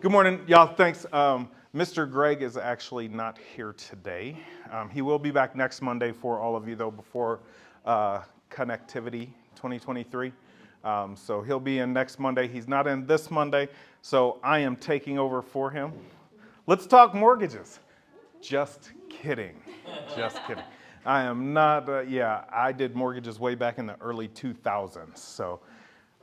Good morning, y'all. Thanks. Mr. Greg is actually not here today. He will be back next Monday for all of you, though, before Connectivity 2023. So he'll be in next Monday. He's not in this Monday, so I am taking over for him. Let's talk mortgages. Just kidding. Just kidding. I am not, I did mortgages way back in the early 2000s, so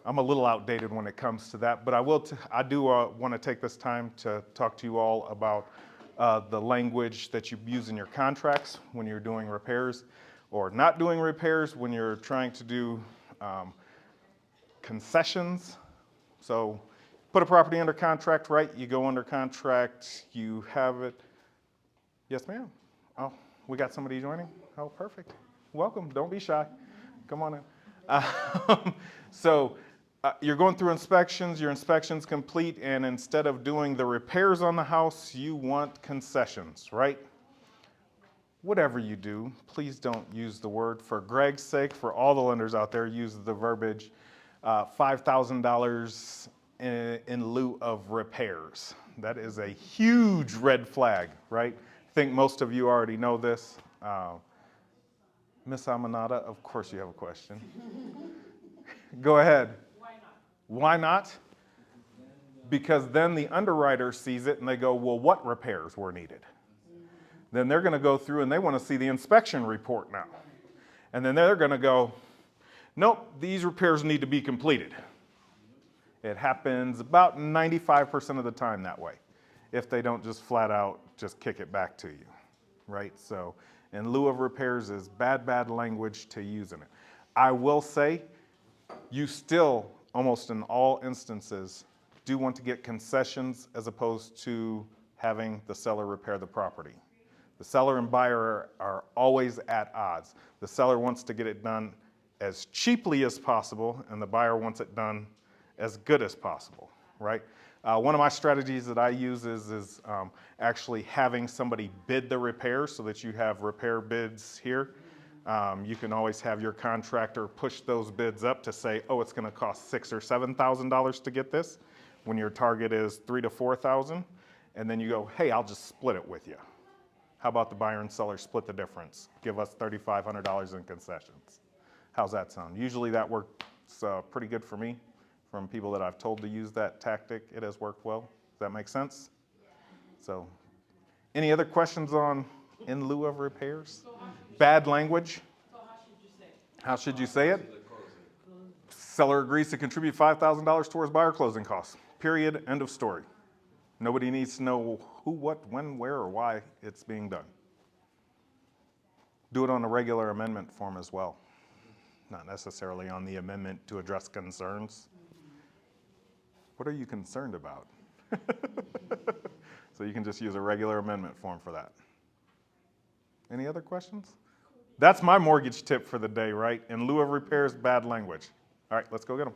I'm a little outdated when it comes to that, but I do want to take this time to talk to you all about the language that you use in your contracts when you're doing repairs or not doing repairs when you're trying to do concessions. So put a property under contract, right? You go under contract, you have it. Yes, ma'am. Oh, we got somebody joining? Oh, perfect. Welcome. Don't be shy. Come on in. You're going through inspections, your inspection's complete, and instead of doing the repairs on the house, you want concessions, right? Whatever you do, please don't use the word, for Greg's sake, for all the lenders out there, use the verbiage $5,000 in lieu of repairs. That is a huge red flag, right? I think most of you already know this. Miss Amanada, of course you have a question. Go ahead. Why not? Because then the underwriter sees it and they go, well, what repairs were needed? Then they're going to go through and they want to see the inspection report now. And then they're going to go, nope, these repairs need to be completed. It happens about 95% of the time that way, if they don't just flat out just kick it back to you, right? So in lieu of repairs is bad language to use in it. I will say, you still, almost in all instances, do want to get concessions as opposed to having the seller repair the property. The seller and buyer are always at odds. The seller wants to get it done as cheaply as possible, and the buyer wants it done as good as possible, right? One of my strategies that I use is actually having somebody bid the repair so that you have repair bids here. You can always have your contractor push those bids up to say, oh, it's going to cost $6,000 or $7,000 to get this, when your target is $3,000 to $4,000, and then you go, hey, I'll just split it with you. How about the buyer and seller split the difference? Give us $3,500 in concessions. How's that sound? Usually that works pretty good for me. From people that I've told to use that tactic, it has worked well. Does that make sense? So, any other questions on in lieu of repairs? Bad language. So how should you say it? Seller agrees to contribute $5,000 towards buyer closing costs. Period. End of story. Nobody needs to know who, what, when, where, or why it's being done. Do it on a regular amendment form as well. Not necessarily on the amendment to address concerns. What are you concerned about? So you can just use a regular amendment form for that. Any other questions? That's my mortgage tip for the day, right? In lieu of repairs, bad language. All right, let's go get them.